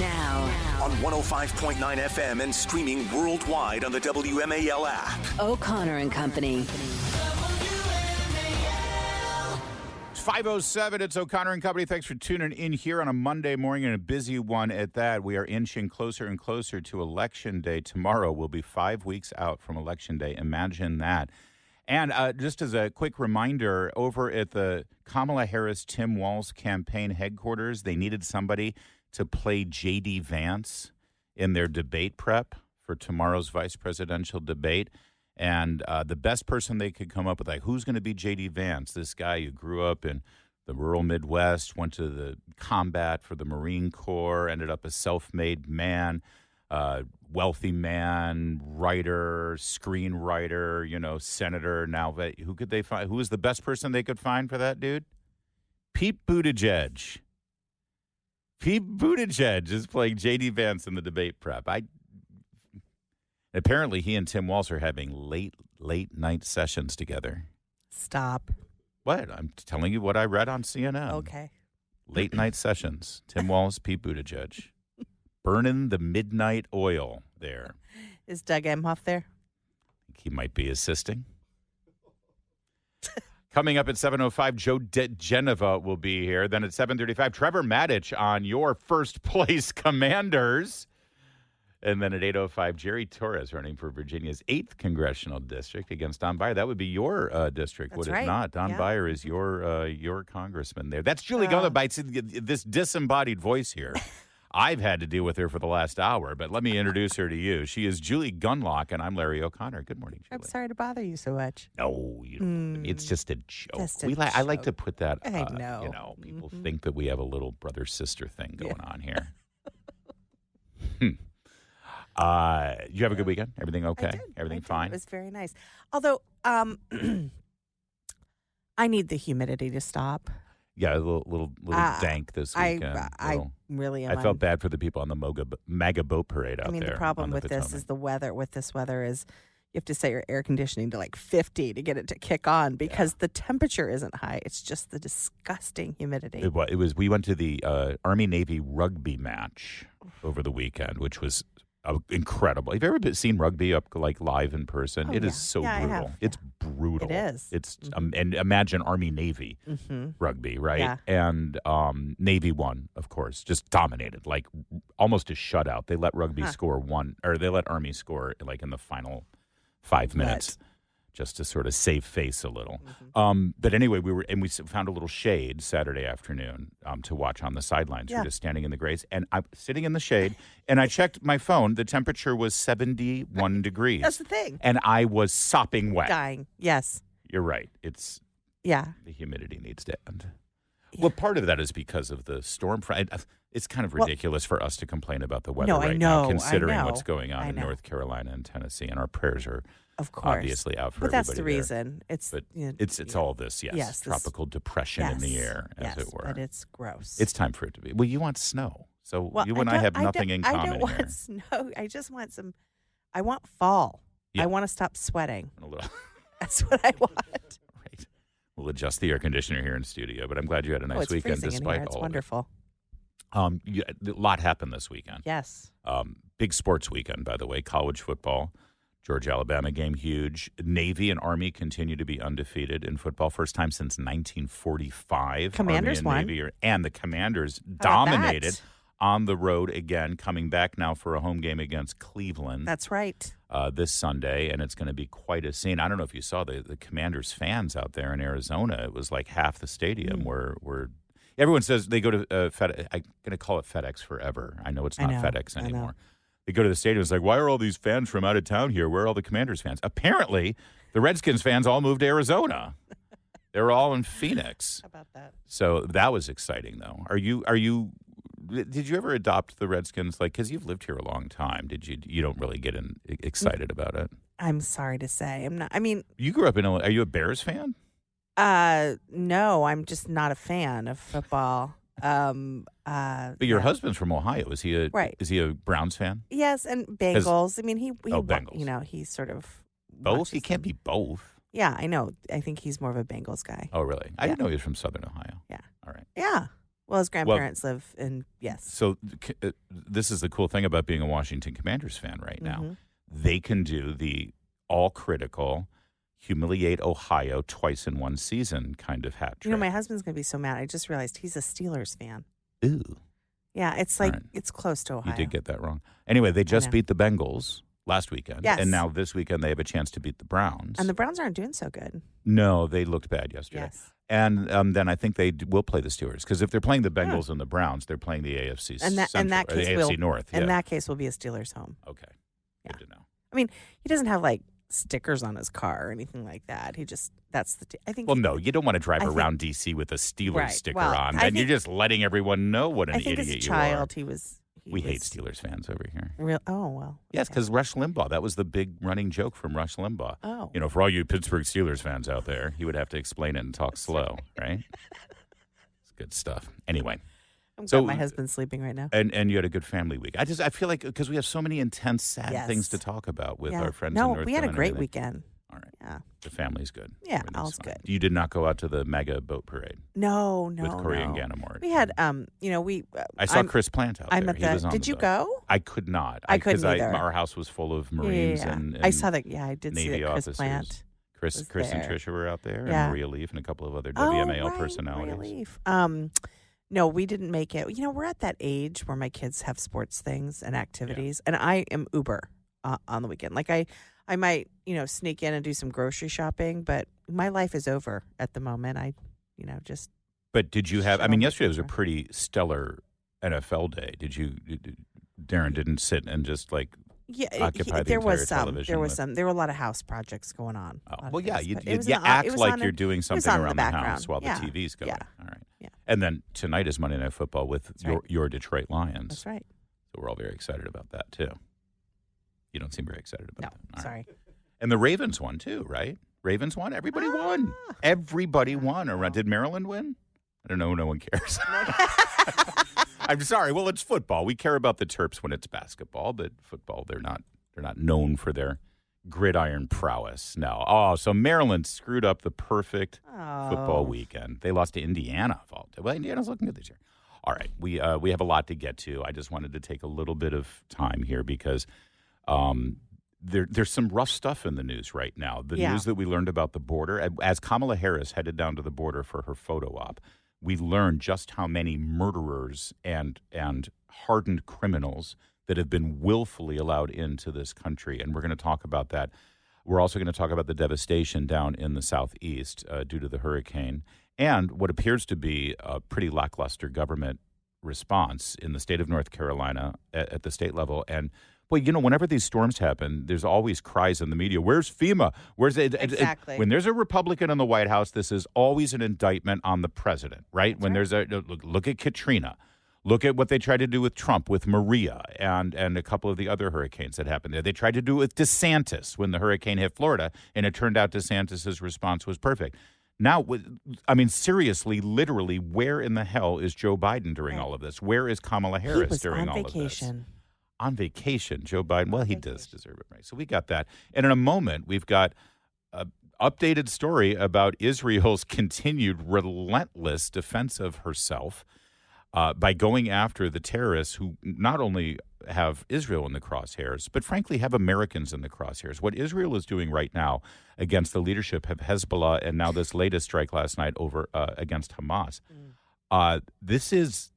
Now. On 105.9 FM and streaming worldwide on the WMAL app. O'Connor and Company. It's 5:07. It's O'Connor and Company. Thanks for tuning in here on a Monday morning and a busy one at that. We are inching closer and closer to Election Day. Tomorrow will be 5 weeks out from Election Day. Imagine that. And just as a quick reminder, over at the Kamala Harris-Tim Walz campaign headquarters, they needed somebody to play J.D. Vance in their debate prep for tomorrow's vice presidential debate. And the best person they could come up with, like, who's going to be J.D. Vance? This guy who grew up in the rural Midwest, went to the combat for the Marine Corps, ended up a self-made man, wealthy man, writer, screenwriter, senator. Now, who could they find? Who was the best person they could find for that dude? Pete Buttigieg. Pete Buttigieg is playing J.D. Vance in the debate prep. Apparently, he and Tim Walz are having late night sessions together. Stop. What? I'm telling you what I read on CNN. Okay. Late night sessions. Tim Walz, Pete Buttigieg. Burning the midnight oil there. Is Doug Emhoff there? He might be assisting. Coming up at 7:05, Joe Geneva will be here. Then at 7:35, Trevor Maddich on your first place Commanders. And then at 8:05, Jerry Torres running for Virginia's 8th congressional district against Don Beyer. That would be your district, would it not? Don Beyer is your congressman there. That's Julie Gunlock, this disembodied voice here. I've had to deal with her for the last hour, but let me introduce her to you. She is Julie Gunlock, and I'm Larry O'Connor. Good morning, Julie. I'm sorry to bother you so much. No, it's just a joke. I like to put that, I know. People think that we have a little brother-sister thing going on here. Did you have a good weekend? Everything okay? I did. Everything fine? It was very nice. Although, I need the humidity to stop. Yeah, a little dank this weekend. I really am. I felt bad for the people on the MAGA boat parade out there. I mean, the problem with this is the weather. With this weather is you have to set your air conditioning to like 50 to get it to kick on because the temperature isn't high. It's just the disgusting humidity. It was. We went to the Army-Navy rugby match over the weekend, which was incredible. Have you ever seen rugby up like live in person? It is so brutal. It's brutal. It is. It's and imagine Army-Navy rugby, right? Yeah. And Navy won, of course, just dominated, like almost a shutout. They let rugby score one, or they let Army score like in the final 5 minutes. Just to sort of save face a little. But anyway, we found a little shade Saturday afternoon to watch on the sidelines. We're just standing in the grace. And I'm sitting in the shade, and I checked my phone. The temperature was 71 degrees. That's the thing. And I was sopping wet. Dying, yes. You're right. The humidity needs to end. Yeah. Well, part of that is because of the storm front. It's kind of ridiculous for us to complain about the weather now, considering what's going on in North Carolina and Tennessee. And our prayers are obviously out for everybody. But that's the reason. It's all this, yes tropical depression in the air, as it were. But it's gross. It's time for it to be. Well, you want snow. So you and I have nothing in common here. I don't want snow. I just want I want fall. Yeah. I want to stop sweating. That's what I want. Right. We'll adjust the air conditioner here in studio, but I'm glad you had a nice weekend despite all It's wonderful. A lot happened this weekend. Yes. Big sports weekend, by the way. College football. Georgia-Alabama game, huge. Navy and Army continue to be undefeated in football. First time since 1945. Commanders won. And the Commanders dominated on the road again, coming back now for a home game against Cleveland. That's right. This Sunday, and it's going to be quite a scene. I don't know if you saw the Commanders fans out there in Arizona. It was like half the stadium where everyone says they go to FedEx. I'm going to call it FedEx forever. I know it's not FedEx anymore. They go to the stadium. It's like, why are all these fans from out of town here? Where are all the Commanders fans? Apparently, the Redskins fans all moved to Arizona. They were all in Phoenix. How about that? So that was exciting, though. Did you ever adopt the Redskins? Like, because you've lived here a long time. You don't really get excited about it? I'm sorry to say, I'm not. I mean, you grew up in Illinois. Are you a Bears fan? No, I'm just not a fan of football. But your husband's from Ohio. Is he a Browns fan? Yes, and Bengals. I mean, he Bengals. He's sort of both. He can't be both. Yeah, I know. I think he's more of a Bengals guy. Oh, really? I didn't know he was from Southern Ohio. Yeah. All right. Yeah. Well, his grandparents live in, yes. So this is the cool thing about being a Washington Commanders fan right now. Mm-hmm. They can do the all-critical, humiliate Ohio twice in one season kind of hat trick. You know, my husband's going to be so mad. I just realized he's a Steelers fan. Ooh. Yeah, it's like, it's close to Ohio. You did get that wrong. Anyway, they just beat the Bengals last weekend. Yes. And now this weekend they have a chance to beat the Browns. And the Browns aren't doing so good. No, they looked bad yesterday. Yes. And then I think they will play the Steelers because if they're playing the Bengals and the Browns, they're playing the AFC Central, in that case, the AFC North. In that case, will be a Steelers home. Okay. Yeah. Good to know. I mean, he doesn't have like stickers on his car or anything like that. He just I think. Well, no, you don't want to drive around DC with a Steelers sticker on. And you're just letting everyone know what an idiot you are. I think as a child, we hate Steelers fans over here. Oh, well. Yes, because Rush Limbaugh. That was the big running joke from Rush Limbaugh. Oh. You know, for all you Pittsburgh Steelers fans out there, he would have to explain it and talk slow, right? It's good stuff. Anyway. I'm glad my husband's sleeping right now. And you had a good family week. I feel like because we have so many intense, sad things to talk about with our friends in North Carolina. No, we had a great weekend. All right. Yeah. The family's good. Yeah, all's good. You did not go out to the mega boat parade? No. With Corey and Ganamort. We had, I saw Chris Plant out there. He was on Did you go? I could not. I couldn't either. Our house was full of Marines and I saw that. Yeah, I did Navy see that Chris officers. Plant. Chris and Trisha were out there, Yeah. and Maria Leaf and a couple of other WMAL personalities. Maria Leaf. No, we didn't make it. You know, we're at that age where my kids have sports things and activities, and I am Uber on the weekend. Like I might, sneak in and do some grocery shopping, but my life is over at the moment. Just. But did you have? I mean, yesterday was a pretty stellar NFL day. Darren didn't sit and just like. Yeah, occupy the entire television. There were a lot of house projects going on. Oh, well, yeah, you act like you're doing something around the house while the TV's going. Yeah. All right. Yeah. And then tonight is Monday Night Football with your Detroit Lions. That's right. So we're all very excited about that too. You don't seem very excited about that. No, sorry. And the Ravens won too, right? Ravens won. Everybody won. Everybody won. Did Maryland win? I don't know. No one cares. I'm sorry. Well, it's football. We care about the Terps when it's basketball, but football, they're not known for their gridiron prowess. No. Oh, so Maryland screwed up the perfect football weekend. They lost to Indiana. Well, Indiana's looking good this year. All right. We have a lot to get to. I just wanted to take a little bit of time here because there's some rough stuff in the news right now. The news that we learned about the border, as Kamala Harris headed down to the border for her photo op, we learned just how many murderers and hardened criminals that have been willfully allowed into this country. And we're going to talk about that. We're also going to talk about the devastation down in the southeast due to the hurricane and what appears to be a pretty lackluster government response in the state of North Carolina at the state level. And well, whenever these storms happen, there's always cries in the media. Where's FEMA? Where's it? Exactly. When there's a Republican in the White House, this is always an indictment on the president, right? That's when there's look at Katrina, look at what they tried to do with Trump, with Maria, and a couple of the other hurricanes that happened there. They tried to do it with DeSantis when the hurricane hit Florida, and it turned out DeSantis's response was perfect. Now, seriously, literally, where in the hell is Joe Biden during all of this? Where is Kamala Harris during all of this? On vacation, Joe Biden. Well, he does deserve it, right? So we got that. And in a moment, we've got an updated story about Israel's continued relentless defense of herself by going after the terrorists who not only have Israel in the crosshairs, but frankly have Americans in the crosshairs. What Israel is doing right now against the leadership of Hezbollah and now this latest strike last night over against Hamas, this is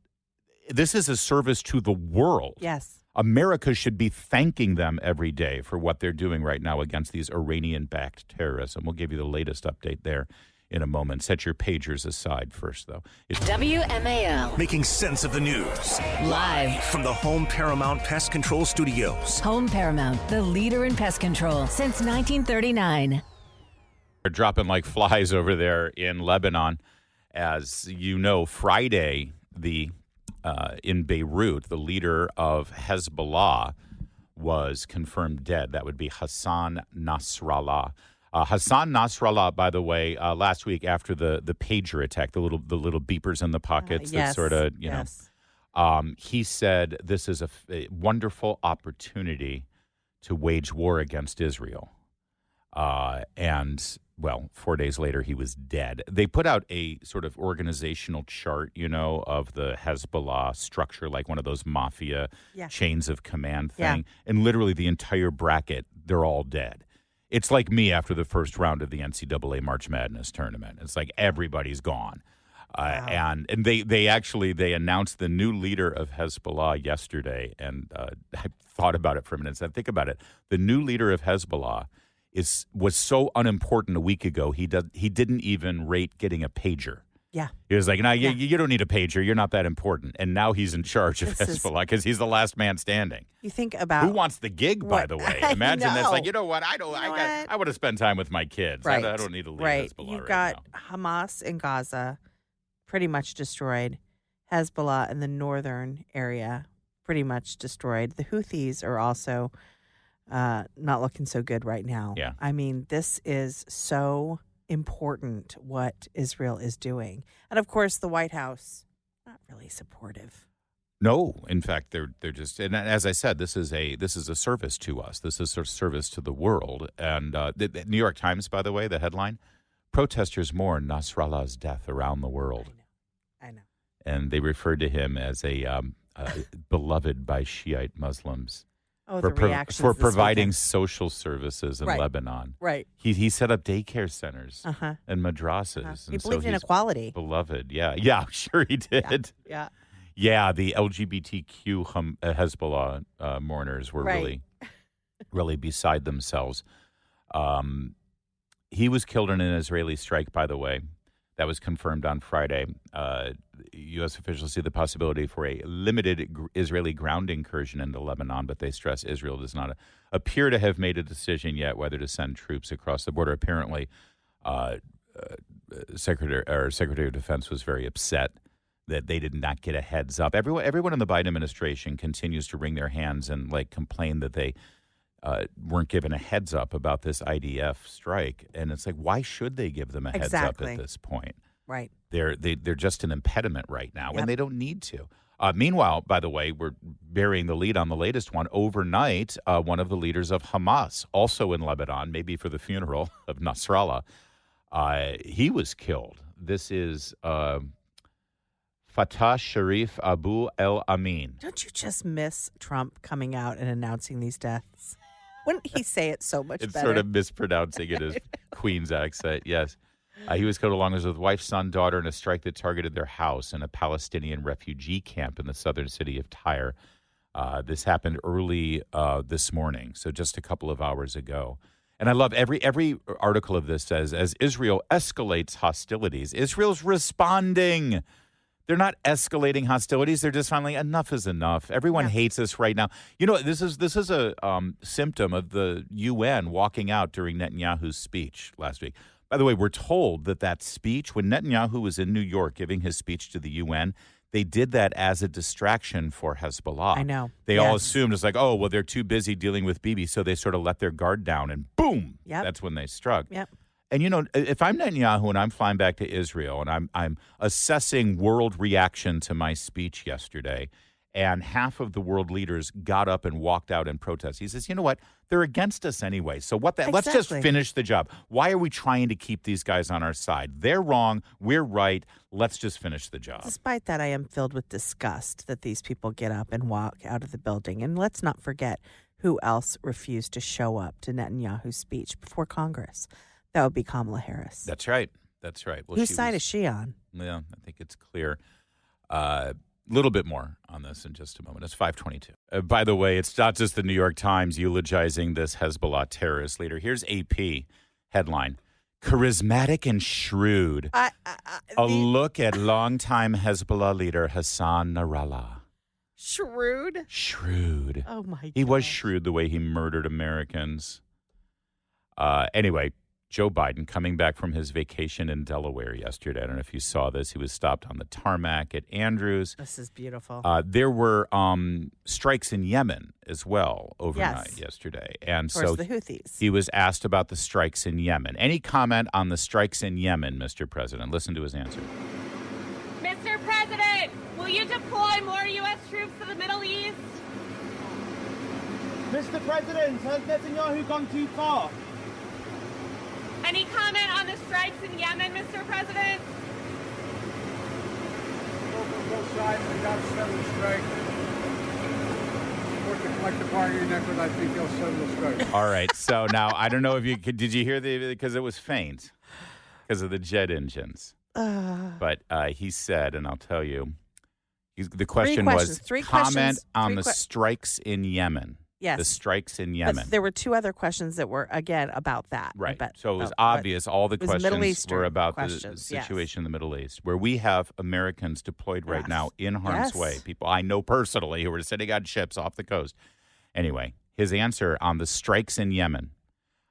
a service to the world. Yes. America should be thanking them every day for what they're doing right now against these Iranian-backed terrorists. And we'll give you the latest update there in a moment. Set your pagers aside first, though. WMAL. Making sense of the news. Live from the Home Paramount Pest Control Studios. Home Paramount, the leader in pest control since 1939. They're dropping like flies over there in Lebanon. As you know, Friday, in Beirut, the leader of Hezbollah was confirmed dead. That would be Hassan Nasrallah. Hassan Nasrallah, by the way, last week after the pager attack, the little beepers in the pockets that sort of, he said this is a wonderful opportunity to wage war against Israel. And well, 4 days later, he was dead. They put out a sort of organizational chart, of the Hezbollah structure, like one of those mafia chains of command thing. And literally the entire bracket, they're all dead. It's like me after the first round of the NCAA March Madness tournament. It's like everybody's gone. Wow. And they announced the new leader of Hezbollah yesterday. And I thought about it for a minute. So think about it. The new leader of Hezbollah was so unimportant a week ago. He didn't even rate getting a pager. Yeah. He was like, no, you don't need a pager. You're not that important. And now he's in charge of Hezbollah because he's the last man standing. You think about who wants the gig, by the way? Imagine that's like, you know what? I want to spend time with my kids. Right. I don't need to leave Hezbollah. You've right got Hamas in Gaza, pretty much destroyed. Hezbollah in the northern area, pretty much destroyed. The Houthis are also not looking so good right now. Yeah. I mean, this is so important what Israel is doing. And of course, the White House, not really supportive. No, in fact, they're just, and as I said, this is a service to us. This is a service to the world. And the New York Times, by the way, the headline: protesters mourn Nasrallah's death around the world. I know. And they referred to him as a beloved by Shiite Muslims. Oh, the reactions for this providing weekend. social services in Lebanon. Right. He set up daycare centers and madrasas. He And believed so in he's equality. beloved. Yeah, sure he did. Yeah. Yeah, the LGBTQ Hezbollah mourners were really beside themselves. He was killed in an Israeli strike, by the way. That was confirmed on Friday. U.S. officials see the possibility for a limited Israeli ground incursion into Lebanon, but they stress Israel does not appear to have made a decision yet whether to send troops across the border. Apparently, Secretary of Defense was very upset that they did not get a heads up. Everyone in the Biden administration continues to wring their hands and complain that they weren't given a heads up about this IDF strike. And it's like, why should they give them a heads up at this point? Right. They're just an impediment right now, and they don't need to. Meanwhile, by the way, we're burying the lead on the latest one. Overnight, one of the leaders of Hamas, also in Lebanon, maybe for the funeral of Nasrallah, he was killed. This is Fatah Sharif Abu El Amin. Don't you just miss Trump coming out and announcing these deaths? Wouldn't he say it so much It's better? sort of mispronouncing it as Queen's accent, yes. He was killed along with his wife, son, daughter in a strike that targeted their house in a Palestinian refugee camp in the southern city of Tyre. This happened early this morning, so just a couple of hours ago. And I love every article of this says, as Israel escalates hostilities, Israel's responding. They're not escalating hostilities. They're just finally, enough is enough. Everyone hates us right now. This is a symptom of the UN walking out during Netanyahu's speech last week. By the way, we're told that speech, when Netanyahu was in New York giving his speech to the UN, they did that as a distraction for Hezbollah. I know. They all assumed it's like, oh, well, they're too busy dealing with Bibi, so they sort of let their guard down, and boom, that's when they struck. Yep. And, if I'm Netanyahu and I'm flying back to Israel and I'm assessing world reaction to my speech yesterday, and half of the world leaders got up and walked out in protest, he says, you know what? They're against us anyway. So let's just finish the job. Why are we trying to keep these guys on our side? They're wrong. We're right. Let's just finish the job. Despite that, I am filled with disgust that these people get up and walk out of the building. And let's not forget who else refused to show up to Netanyahu's speech before Congress. That would be Kamala Harris. That's right. Well, whose side is she on? Yeah, I think it's clear. Little bit more on this in just a moment. It's 5:22. By the way, it's not just the New York Times eulogizing this Hezbollah terrorist leader. Here's AP headline: charismatic and shrewd. A look at longtime Hezbollah leader Hassan Nasrallah. Shrewd? Shrewd. Oh, my God. He was shrewd the way he murdered Americans. Anyway, Joe Biden coming back from his vacation in Delaware yesterday. I don't know if you saw this. He was stopped on the tarmac at Andrews. This is beautiful. There were strikes in Yemen as well overnight yesterday. And so the Houthis. He was asked about the strikes in Yemen. Any comment on the strikes in Yemen, Mr. President? Listen to his answer. Mr. President, will you deploy more U.S. troops to the Middle East? Mr. President, has Netanyahu gone too far? And Any comment on the strikes in Yemen, Mr. President? Both sides, they got to settle the strike. Support the collective bargaining effort. I think they'll settle the strike. All right. So now I don't know if you could. Did you hear because it was faint because of the jet engines. But he said, and I'll tell you, the question was comment on the strikes in Yemen. Yes. The strikes in Yemen. But there were two other questions that were, again, about that. Right. So it was obvious all the questions were about the situation in the Middle East, where we have Americans deployed right now in harm's way. People I know personally who are sitting on ships off the coast. Anyway, his answer on the strikes in Yemen.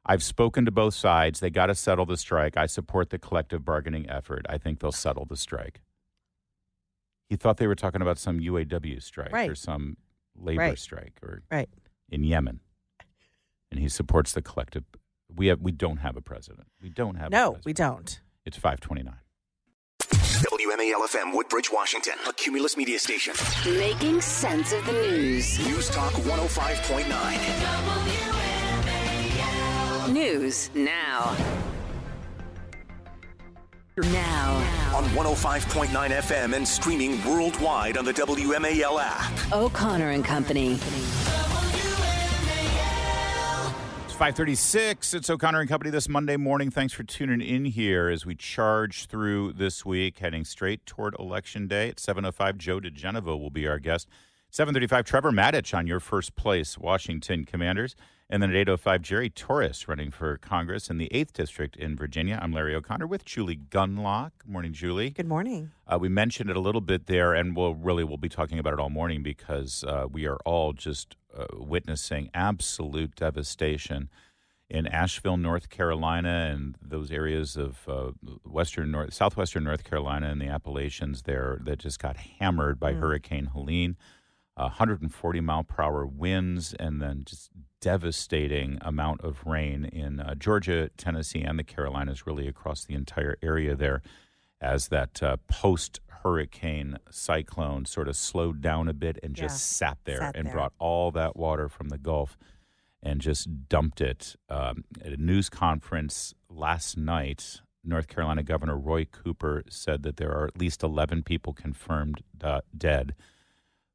I've spoken to both sides. They got to settle the strike. I support the collective bargaining effort. I think they'll settle the strike. He thought they were talking about some UAW strike or some labor strike or in Yemen. And he supports the collective. We don't have a president. We don't have a president. No, we don't. It's 529. WMAL FM, Woodbridge, Washington, a Cumulus media station. Making sense of the news. News Talk 105.9. News now. On 105.9 FM and streaming worldwide on the WMAL app. O'Connor and Company. It's 5:36. It's O'Connor and Company this Monday morning. Thanks for tuning in here as we charge through this week, heading straight toward Election Day. At 7:05, Joe DeGenevo will be our guest. 7:35, Trevor Maddich on your first place, Washington Commanders. And then at 8:05, Jerry Torres running for Congress in the 8th District in Virginia. I'm Larry O'Connor with Julie Gunlock. Good morning, Julie. Good morning. We mentioned it a little bit there, and we'll be talking about it all morning because we are all just witnessing absolute devastation in Asheville, North Carolina, and those areas of southwestern North Carolina and the Appalachians there that just got hammered by Hurricane Helene. 140-mile-per-hour winds, and then just devastating amount of rain in Georgia, Tennessee, and the Carolinas, really across the entire area there, as that post-hurricane cyclone sort of slowed down a bit and just sat there and brought all that water from the Gulf and just dumped it. At a news conference last night, North Carolina Governor Roy Cooper said that there are at least 11 people confirmed dead.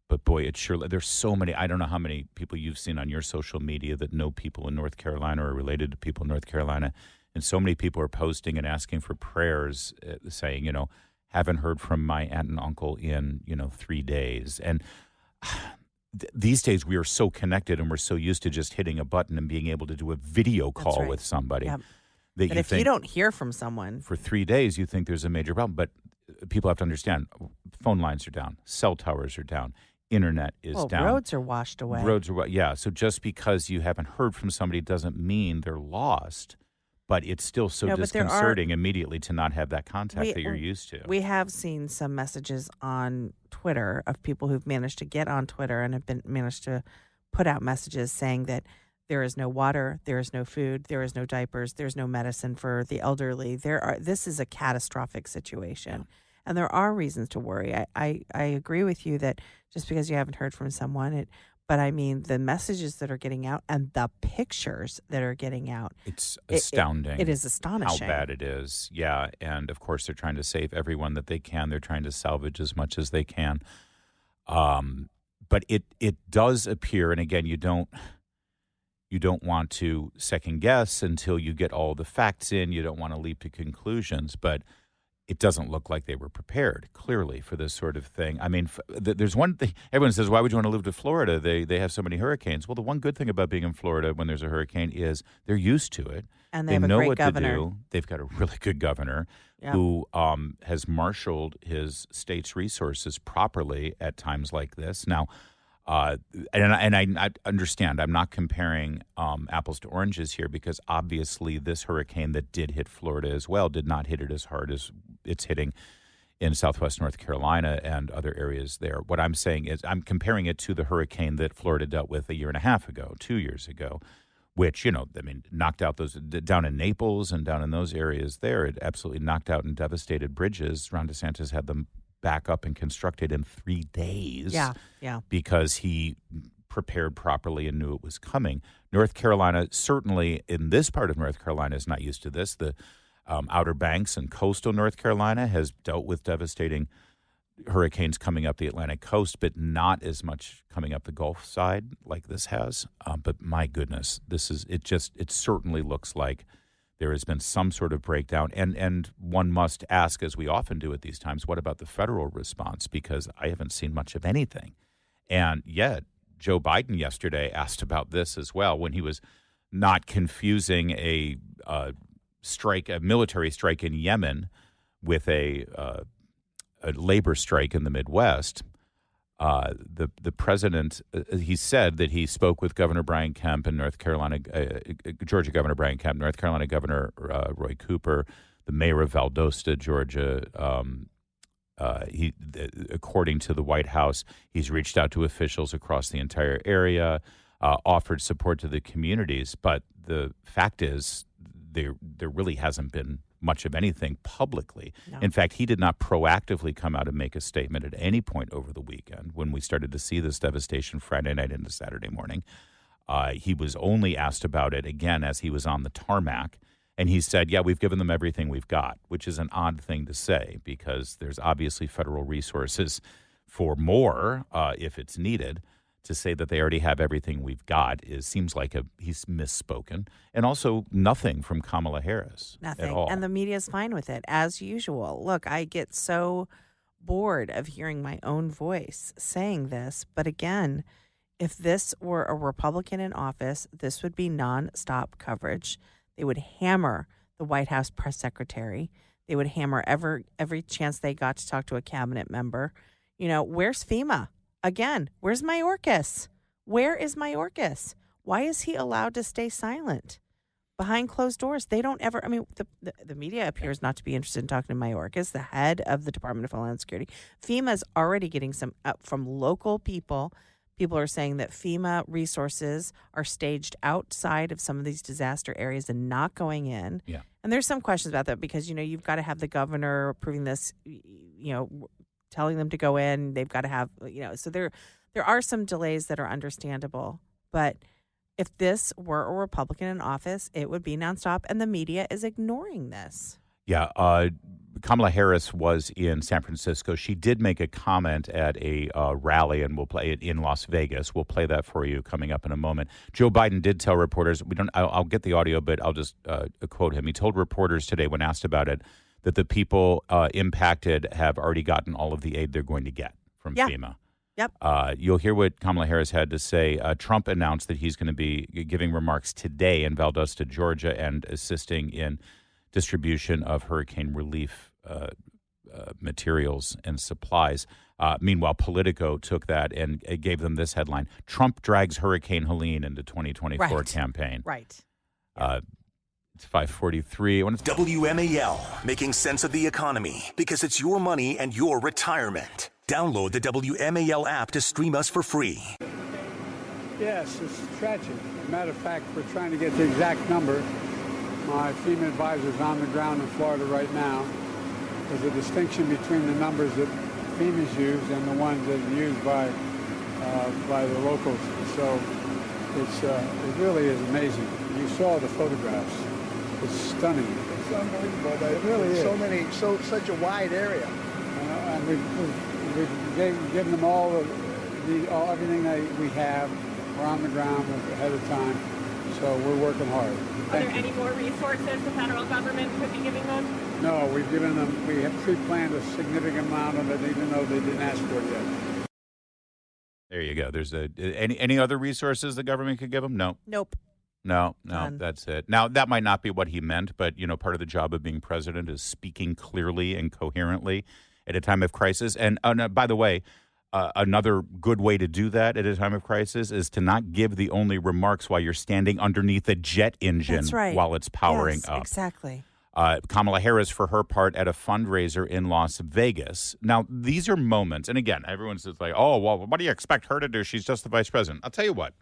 But boy, it's surely there's so many. I don't know how many people you've seen on your social media that know people in North Carolina or related to people in North Carolina. And so many people are posting and asking for prayers, saying, haven't heard from my aunt and uncle in, 3 days. And these days we are so connected and we're so used to just hitting a button and being able to do a video call with somebody. Yep. That but if you don't hear from someone for 3 days, you think there's a major problem. But people have to understand, phone lines are down, cell towers are down. Internet is down. Roads are washed away. So just because you haven't heard from somebody doesn't mean they're lost, but it's still so disconcerting immediately to not have that contact that you're used to. We have seen some messages on Twitter of people who've managed to get on Twitter and have managed to put out messages saying that there is no water, there is no food, there is no diapers, there's no medicine for the elderly. This is a catastrophic situation. Yeah. And there are reasons to worry. I agree with you that just because you haven't heard from someone, but I mean the messages that are getting out and the pictures that are getting out. It's astounding. It is astonishing. How bad it is. Yeah. And of course they're trying to save everyone that they can. They're trying to salvage as much as they can. But it does appear, and again, you don't want to second guess until you get all the facts in. You don't want to leap to conclusions, but it doesn't look like they were prepared, clearly, for this sort of thing. I mean, there's one thing. Everyone says, why would you want to live to Florida? They have so many hurricanes. Well, the one good thing about being in Florida when there's a hurricane is they're used to it. And they have a know great what governor. to do. They've got a really good governor who has marshaled his state's resources properly at times like this. Now, and I understand, I'm not comparing apples to oranges here because obviously this hurricane that did hit Florida as well did not hit it as hard as it's hitting in southwest North Carolina and other areas there. What I'm saying is I'm comparing it to the hurricane that Florida dealt with 1.5 years ago, 2 years ago, which, knocked out those down in Naples and down in those areas there. It absolutely knocked out and devastated bridges. Ron DeSantis had them back up and constructed in 3 days. Yeah. Because he prepared properly and knew it was coming. North Carolina, certainly in this part of North Carolina, is not used to this. The Outer Banks and coastal North Carolina has dealt with devastating hurricanes coming up the Atlantic coast, but not as much coming up the Gulf side like this has. But my goodness, it certainly looks like there has been some sort of breakdown. And one must ask, as we often do at these times, what about the federal response? Because I haven't seen much of anything. And yet, Joe Biden yesterday asked about this as well when he was not confusing a military strike in Yemen with a labor strike in the Midwest. The president, he said that he spoke with Governor Brian Kemp and Georgia Governor Brian Kemp, North Carolina Governor Roy Cooper, the mayor of Valdosta, Georgia. According to the White House, he's reached out to officials across the entire area, offered support to the communities. But the fact is, there really hasn't been much of anything publicly. No. In fact, he did not proactively come out and make a statement at any point over the weekend when we started to see this devastation Friday night into Saturday morning. He was only asked about it again as he was on the tarmac. And he said, yeah, we've given them everything we've got, which is an odd thing to say because there's obviously federal resources for more if it's needed. To say that they already have everything we've got seems like he's misspoken. And also nothing from Kamala Harris. Nothing. At all. And the media is fine with it, as usual. Look, I get so bored of hearing my own voice saying this. But again, if this were a Republican in office, this would be nonstop coverage. They would hammer the White House press secretary. They would hammer every chance they got to talk to a cabinet member. Where's FEMA? Again, where's Mayorkas? Where is Mayorkas? Why is he allowed to stay silent behind closed doors? They don't ever. I mean, the media appears not to be interested in talking to Mayorkas, the head of the Department of Homeland Security. FEMA's already getting some from local people. People are saying that FEMA resources are staged outside of some of these disaster areas and not going in. Yeah. And there's some questions about that because, you've got to have the governor approving this, telling them to go in. They've got to have, so there are some delays that are understandable. But if this were a Republican in office, it would be nonstop. And the media is ignoring this. Yeah. Kamala Harris was in San Francisco. She did make a comment at a rally, and we'll play it in Las Vegas. We'll play that for you coming up in a moment. Joe Biden did tell reporters, I'll get the audio, but I'll just quote him. He told reporters today when asked about it that the people impacted have already gotten all of the aid they're going to get from FEMA. Yep. You'll hear what Kamala Harris had to say. Trump announced that he's going to be giving remarks today in Valdosta, Georgia, and assisting in distribution of hurricane relief materials and supplies. Meanwhile, Politico took that and gave them this headline: Trump drags Hurricane Helene into 2024 campaign. Right. It's 5:43. WMAL, making sense of the economy because it's your money and your retirement. Download the WMAL app to stream us for free. Yes, it's tragic. As a matter of fact, we're trying to get the exact number. My FEMA advisor is on the ground in Florida right now. There's a distinction between the numbers that FEMA's used and the ones that are used by the locals. So it really is amazing. You saw the photographs. It's stunning. It's unbelievable. It really is. Such a wide area. And we've given them all everything that we have. We're on the ground ahead of time. So we're working hard. Are there any more resources the federal government could be giving them? No, we've given them, we have pre-planned a significant amount of it, even though they didn't ask for it yet. There you go. There's any other resources the government could give them? No. Nope. No, Done. That's it. Now, that might not be what he meant, but, part of the job of being president is speaking clearly and coherently at a time of crisis. And by the way, another good way to do that at a time of crisis is to not give the only remarks while you're standing underneath a jet engine while it's powering up. Exactly. Kamala Harris, for her part, at a fundraiser in Las Vegas. Now, these are moments, and again, everyone's just like, oh, well, what do you expect her to do? She's just the vice president. I'll tell you what.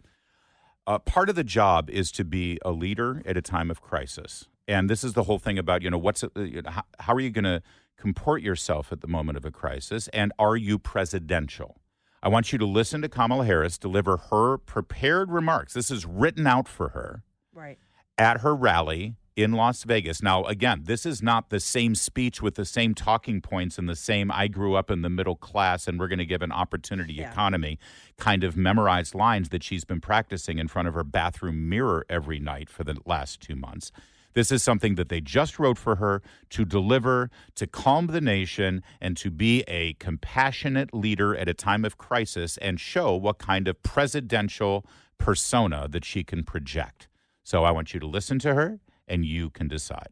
Part of the job is to be a leader at a time of crisis. And this is the whole thing about, how are you going to comport yourself at the moment of a crisis? And are you presidential? I want you to listen to Kamala Harris deliver her prepared remarks. This is written out for her Right. at her rally in Las Vegas. Now, again, this is not the same speech with the same talking points and the same I grew up in the middle class and we're going to give an opportunity economy kind of memorized lines that she's been practicing in front of her bathroom mirror every night for the last 2 months. This is something that they just wrote for her to deliver, to calm the nation, and to be a compassionate leader at a time of crisis and show what kind of presidential persona that she can project. So I want you to listen to her, and you can decide.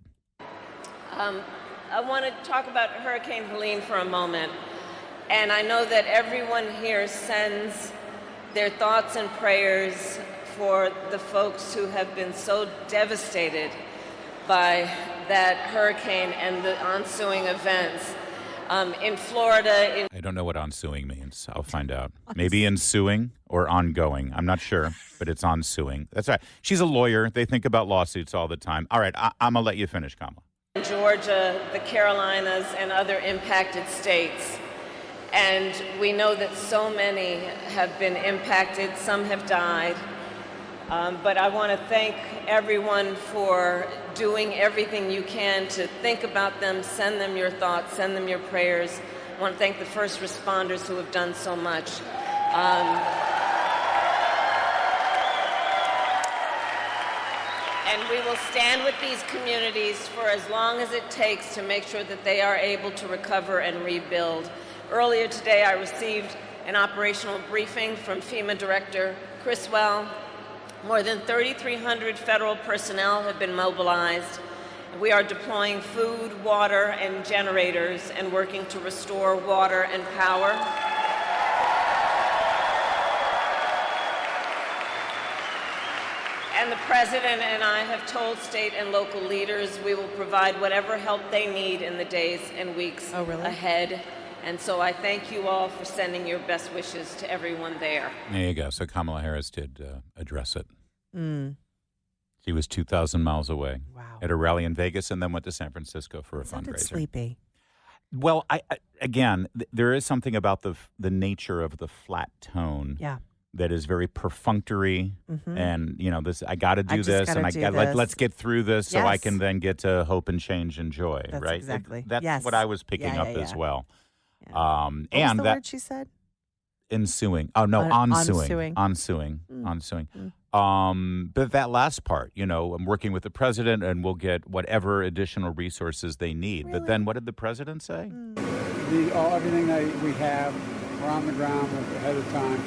I want to talk about Hurricane Helene for a moment. And I know that everyone here sends their thoughts and prayers for the folks who have been so devastated by that hurricane and the ensuing events. In Florida... I don't know what ensuing means. I'll find out. Maybe ensuing or ongoing. I'm not sure, but it's ensuing. That's right. She's a lawyer. They think about lawsuits all the time. All right, I'm going to let you finish, Kamala. Georgia, the Carolinas, and other impacted states. And we know that so many have been impacted. Some have died. But I want to thank everyone for doing everything you can to think about them, send them your thoughts, send them your prayers. I want to thank the first responders who have done so much. And we will stand with these communities for as long as it takes to make sure that they are able to recover and rebuild. Earlier today, I received an operational briefing from FEMA Director Criswell. More than 3,300 federal personnel have been mobilized. We are deploying food, water, and generators and working to restore water and power. And the President and I have told state and local leaders we will provide whatever help they need in the days and weeks ahead. And so I thank you all for sending your best wishes to everyone there. There you go. So Kamala Harris did address it. Mm. She was 2,000 miles away at a rally in Vegas and then went to San Francisco for a fundraiser. Sleepy. Well, again, there is something about the nature of the flat tone that is very perfunctory. And, you know, this I got to do this and let's get through this so I can then get to hope and change and joy, That's right? Exactly. That's what I was picking up as well. What was the word she said? Ensuing. Oh, no, ensuing. Ensuing. Ensuing. But that last part, you know, I'm working with the president and we'll get whatever additional resources they need. Really? But then what did the president say? Everything that we have, we're on the ground ahead of time,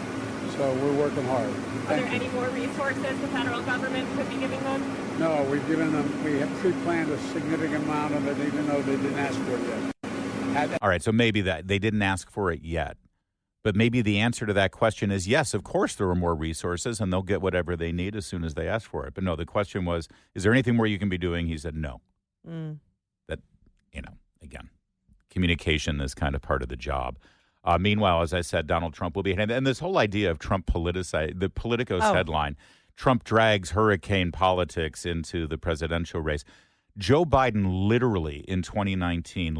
so we're working hard. Are there any more resources the federal government could be giving them? No, we have pre-planned a significant amount of it, even though they didn't ask for it yet. All right, so maybe that they didn't ask for it yet. But maybe the answer to that question is yes, of course there are more resources and they'll get whatever they need as soon as they ask for it. But no, the question was, is there anything more you can be doing? He said no. That, you know, again, communication is kind of part of the job. Meanwhile, as I said, Donald Trump will be, and this whole idea of Trump politicized, the Politico's headline, Trump drags hurricane politics into the presidential race. Joe Biden literally in 2019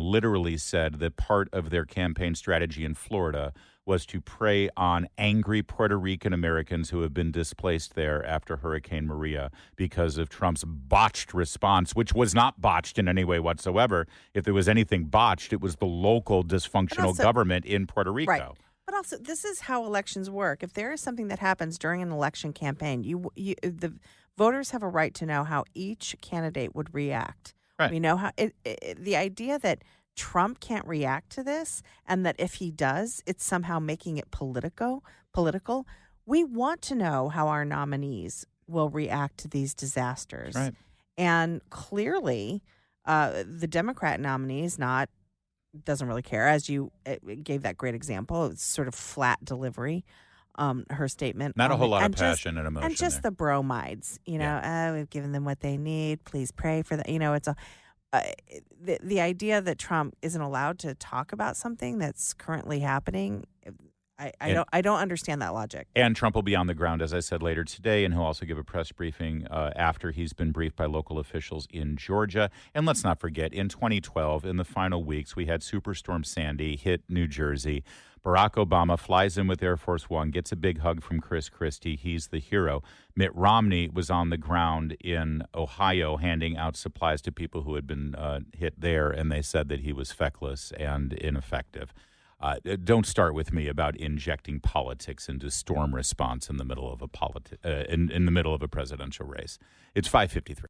said that part of their campaign strategy in Florida was to prey on angry Puerto Rican Americans who have been displaced there after Hurricane Maria because of Trump's botched response, which was not botched in any way whatsoever. If there was anything botched, it was the local dysfunctional government in Puerto Rico. Right. But also, this is how elections work. If there is something that happens during an election campaign, the voters have a right to know how each candidate would react. Right. We know how the idea that Trump can't react to this and that if he does, it's somehow making it political. We want to know how our nominees will react to these disasters. Right. And clearly, the Democrat nominee doesn't really care, as you gave that great example. It's sort of flat delivery. Her statement. Not a whole lot of passion and emotion. And just the bromides, you know, we've given them what they need. Please pray for that. You know, it's the idea that Trump isn't allowed to talk about something that's currently happening. I don't understand that logic. And Trump will be on the ground, as I said, later today, and he'll also give a press briefing after he's been briefed by local officials in Georgia. And let's not forget, in 2012, in the final weeks, we had Superstorm Sandy hit New Jersey. Barack Obama flies in with Air Force One, gets a big hug from Chris Christie. He's the hero. Mitt Romney was on the ground in Ohio handing out supplies to people who had been hit there, and they said that he was feckless and ineffective. Don't start with me about injecting politics into storm response in the middle of a in the middle of a presidential race. It's 5:53.